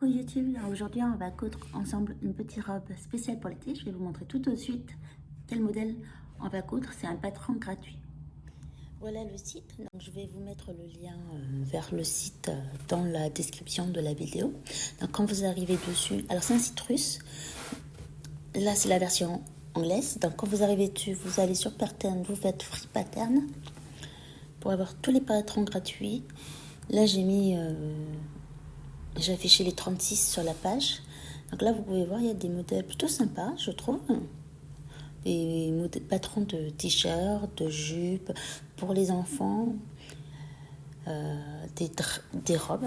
Coucou YouTube, aujourd'hui on va coudre ensemble une petite robe spéciale pour l'été. Je vais vous montrer tout de suite quel modèle on va coudre. C'est un patron gratuit. Voilà le site, donc je vais vous mettre le lien vers le site dans la description de la vidéo. Donc quand vous arrivez dessus, alors c'est un site russe, là c'est la version anglaise. Donc quand vous arrivez dessus, vous allez sur Pattern, vous faites Free Pattern pour avoir tous les patrons gratuits. Là j'ai affiché les 36 sur la page. Donc là, vous pouvez voir, il y a des modèles plutôt sympas, je trouve. Des patrons de t-shirts, de jupes pour les enfants, des robes.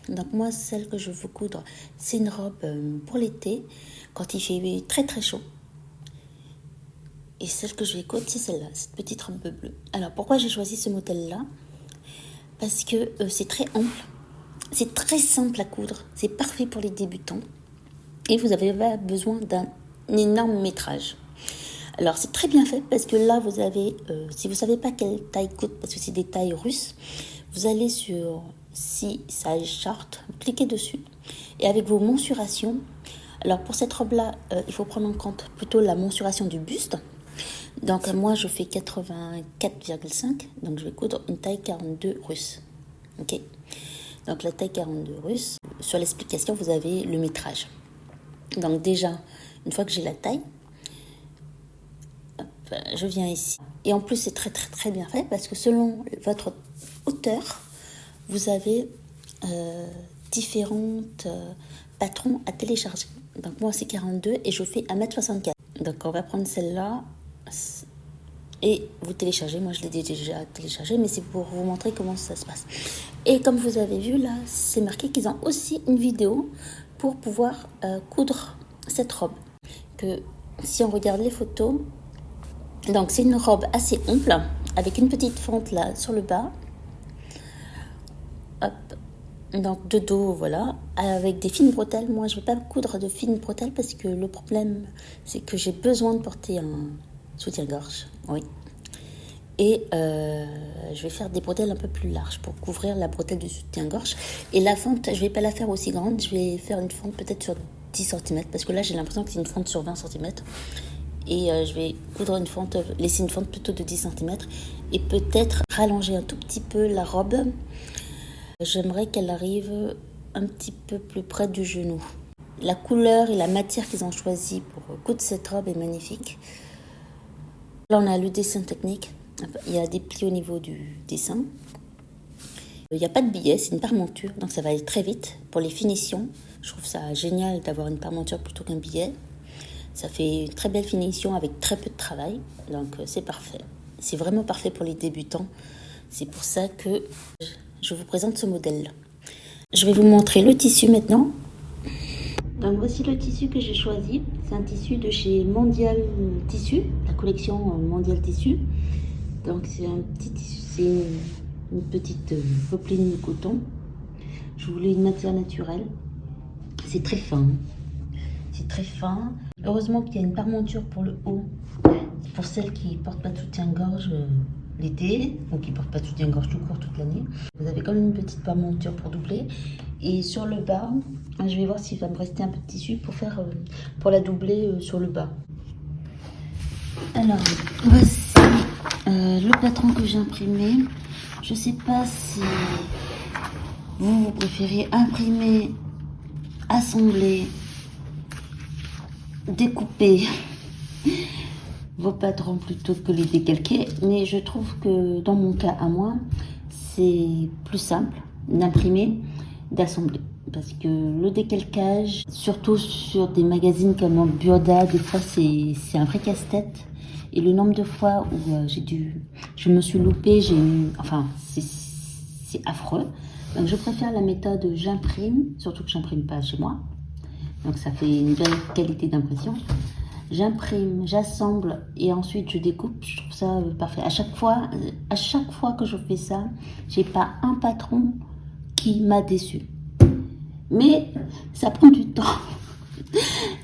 Donc moi, celle que je veux coudre, c'est une robe pour l'été, quand il fait très très chaud. Et celle que je vais coudre, c'est celle-là, cette petite robe bleue. Alors, pourquoi j'ai choisi ce modèle-là? Parce que c'est très ample. C'est très simple à coudre, c'est parfait pour les débutants et vous avez besoin d'un énorme métrage. Alors c'est très bien fait parce que là vous avez, si vous ne savez pas quelle taille coudre, parce que c'est des tailles russes, vous allez sur Si Size Chart, vous cliquez dessus et avec vos mensurations, alors pour cette robe là, il faut prendre en compte plutôt la mensuration du buste. Donc moi je fais 84,5, donc je vais coudre une taille 42 russe. Ok. Donc la taille 42 russe, sur l'explication, vous avez le métrage. Donc déjà, une fois que j'ai la taille, hop, je viens ici. Et en plus, c'est très très très bien fait parce que selon votre hauteur, vous avez différentes patrons à télécharger. Donc moi, c'est 42 et je fais 1m64. Donc on va prendre celle-là et vous téléchargez. Moi, je l'ai déjà téléchargé, mais c'est pour vous montrer comment ça se passe. Et comme vous avez vu, là, c'est marqué qu'ils ont aussi une vidéo pour pouvoir coudre cette robe. Que si on regarde les photos, donc c'est une robe assez ample, avec une petite fente là sur le bas. Hop. Donc de dos, voilà, avec des fines bretelles. Moi, je ne vais pas coudre de fines bretelles parce que le problème, c'est que j'ai besoin de porter un soutien-gorge. Oui. Et je vais faire des bretelles un peu plus larges pour couvrir la bretelle du soutien-gorge. Et la fente, je ne vais pas la faire aussi grande. Je vais faire une fente peut-être sur 10 cm. Parce que là, j'ai l'impression que c'est une fente sur 20 cm. Et je vais coudre une fente, laisser une fente plutôt de 10 cm. Et peut-être rallonger un tout petit peu la robe. J'aimerais qu'elle arrive un petit peu plus près du genou. La couleur et la matière qu'ils ont choisi pour coudre cette robe est magnifique. Là, on a le dessin technique. Il y a des plis au niveau du dessin. Il n'y a pas de billet, c'est une parmenture, donc ça va aller très vite. Pour les finitions, je trouve ça génial d'avoir une parmenture plutôt qu'un billet. Ça fait une très belle finition avec très peu de travail, donc c'est parfait. C'est vraiment parfait pour les débutants. C'est pour ça que je vous présente ce modèle-là. Je vais vous montrer le tissu maintenant. Donc voici le tissu que j'ai choisi. C'est un tissu de chez Mondial Tissu, la collection Mondial Tissu. Donc c'est un petit tissu, c'est une petite popeline de coton. Je voulais une matière naturelle. C'est très fin. C'est très fin. Heureusement qu'il y a une parmenture pour le haut. Pour celles qui ne portent pas de soutien-gorge l'été, ou qui ne portent pas de soutien-gorge tout court toute l'année. Vous avez comme une petite parmenture pour doubler. Et sur le bas, je vais voir s'il va me rester un peu de tissu pour la doubler sur le bas. Alors, voici le patron que j'ai imprimé. Je ne sais pas si vous préférez imprimer, assembler, découper vos patrons plutôt que les décalquer, mais je trouve que dans mon cas à moi, c'est plus simple d'imprimer, d'assembler. Parce que le décalcage, surtout sur des magazines comme Burda, des fois c'est un vrai casse-tête. Et le nombre de fois où je me suis loupée, enfin c'est affreux. Donc je préfère la méthode j'imprime, surtout que j'imprime pas chez moi. Donc ça fait une belle qualité d'impression. J'imprime, j'assemble et ensuite je découpe. Je trouve ça parfait. À chaque fois que je fais ça, j'ai pas un patron qui m'a déçu. Mais ça prend du temps.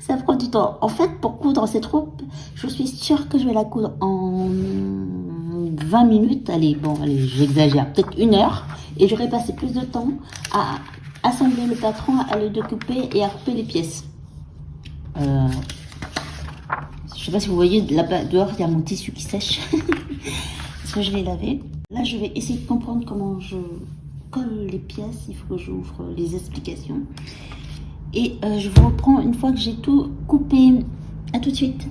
Ça prend du temps. En fait, pour coudre cette robe, je suis sûre que je vais la coudre en 20 minutes. Allez, j'exagère, peut-être 1 heure. Et j'aurais passé plus de temps à assembler le patron, à le découper et à couper les pièces. Je sais pas si vous voyez, là-bas dehors il y a mon tissu qui sèche. Parce que je l'ai lavé. Là je vais essayer de comprendre comment je colle les pièces. Il faut que j'ouvre les explications. Et je vous reprends une fois que j'ai tout coupé. À tout de suite.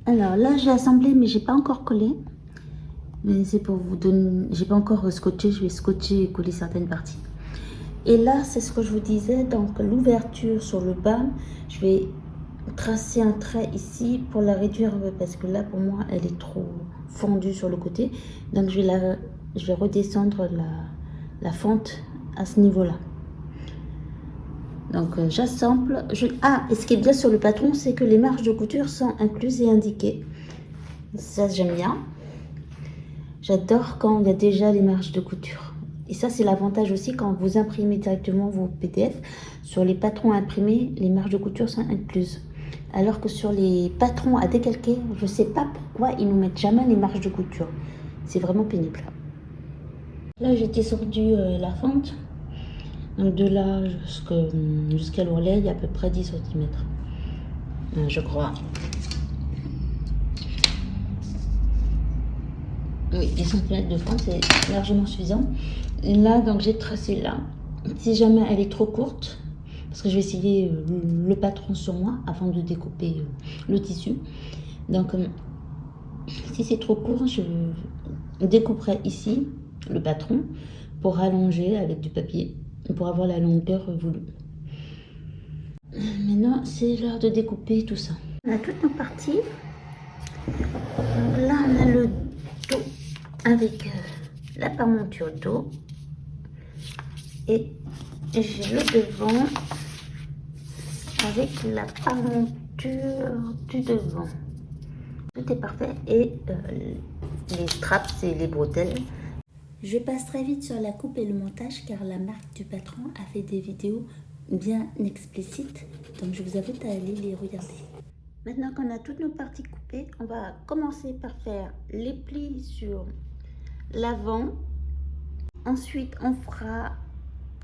Alors là j'ai assemblé mais j'ai pas encore collé. Mais c'est pour vous donner... J'ai pas encore scotché, je vais scotcher et coller certaines parties. Et là, c'est ce que je vous disais, donc l'ouverture sur le bas, je vais tracer un trait ici pour la réduire parce que là, pour moi, elle est trop fondue sur le côté. Donc, je vais redescendre la fente à ce niveau-là. Donc, j'assemble. Ah, et ce qui est bien sur le patron, c'est que les marges de couture sont incluses et indiquées. Ça, j'aime bien. J'adore quand il y a déjà les marges de couture. Et ça, c'est l'avantage aussi quand vous imprimez directement vos PDF. Sur les patrons imprimés, les marges de couture sont incluses. Alors que sur les patrons à décalquer, je ne sais pas pourquoi ils ne nous mettent jamais les marges de couture. C'est vraiment pénible. Là, j'ai descendu la fente. Donc de là jusqu'à l'ourlet, il y a à peu près 10 cm. Je crois. Oui, 10 cm de fente, c'est largement suffisant. Et là, donc j'ai tracé là. Si jamais elle est trop courte, parce que je vais essayer le patron sur moi avant de découper le tissu. Donc, si c'est trop court, je découperai ici le patron pour allonger avec du papier, pour avoir la longueur voulue. Maintenant, c'est l'heure de découper tout ça. On a toutes nos parties. Donc là, on a le dos avec la paremonture dos. Et j'ai le devant avec la paremonture du devant. Tout est parfait. Et les straps et les bretelles. Je passe très vite sur la coupe et le montage car la marque du patron a fait des vidéos bien explicites. Donc je vous invite à aller les regarder. Maintenant qu'on a toutes nos parties coupées, on va commencer par faire les plis sur l'avant. Ensuite, on fera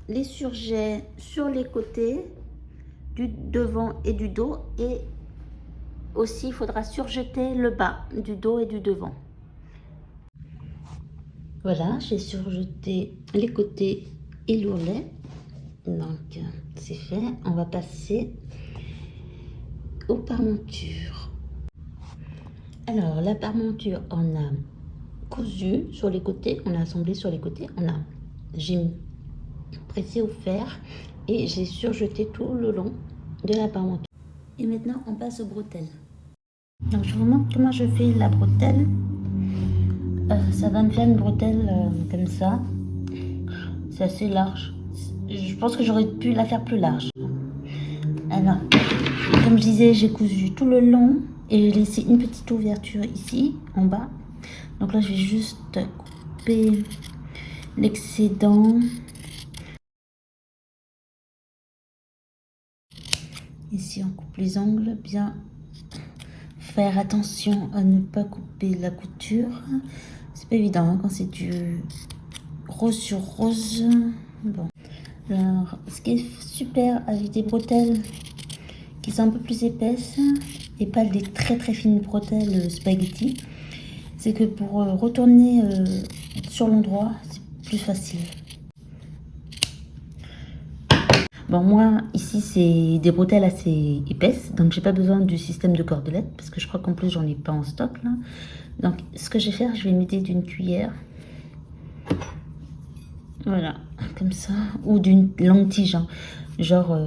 les surjets sur les côtés du devant et du dos, et aussi il faudra surjeter le bas du dos et du devant. Voilà, j'ai surjeté les côtés et l'ourlet, donc c'est fait. On va passer aux paremontures. Alors la paremonture, on a cousu sur les côtés, on a assemblé sur les côtés, j'ai pressé au fer et j'ai surjeté tout le long de la paremonture. Et maintenant on passe aux bretelles. Donc je vous montre comment je fais la bretelle. Ça va me faire une bretelle comme ça. C'est assez large. Je pense que j'aurais pu la faire plus large. Alors, comme je disais, j'ai cousu tout le long et j'ai laissé une petite ouverture ici en bas. Donc là, je vais juste couper l'excédent. Ici, on coupe les angles, bien faire attention à ne pas couper la couture. C'est pas évident hein, quand c'est du rose sur rose. Bon, alors ce qui est super avec des bretelles qui sont un peu plus épaisses et pas des très très fines bretelles spaghetti, c'est que pour retourner sur l'endroit, c'est plus facile. Bon, moi, ici, c'est des bretelles assez épaisses, donc j'ai pas besoin du système de cordelette, parce que je crois qu'en plus, j'en ai pas en stock, là. Donc, ce que je vais faire, je vais m'aider d'une cuillère. Voilà, comme ça. Ou d'une longue tige, hein. Genre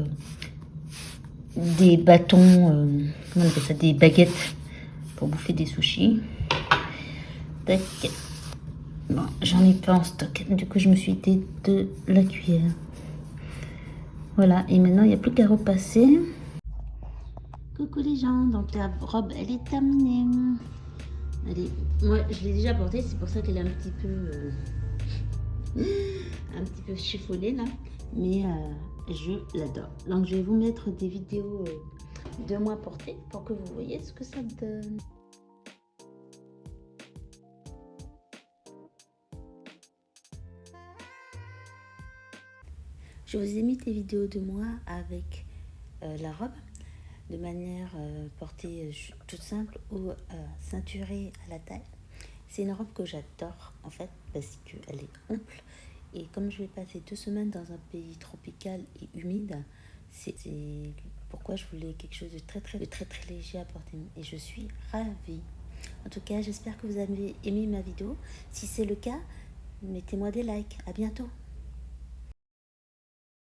des bâtons, comment on appelle ça, des baguettes pour bouffer des sushis. Tac. Bon, j'en ai pas en stock, du coup, je me suis aidée de la cuillère. Voilà, et maintenant, il n'y a plus qu'à repasser. Coucou les gens, donc la robe, elle est terminée. Allez, moi, je l'ai déjà portée, c'est pour ça qu'elle est un petit peu chiffonnée là. Mais je l'adore. Donc, je vais vous mettre des vidéos de moi portée pour que vous voyez ce que ça donne. Je vous ai mis des vidéos de moi avec la robe, de manière portée toute simple ou ceinturée à la taille. C'est une robe que j'adore en fait parce qu'elle est ample et comme je vais passer 2 semaines dans un pays tropical et humide, c'est pourquoi je voulais quelque chose de très léger à porter et je suis ravie. En tout cas, j'espère que vous avez aimé ma vidéo. Si c'est le cas, mettez-moi des likes. À bientôt.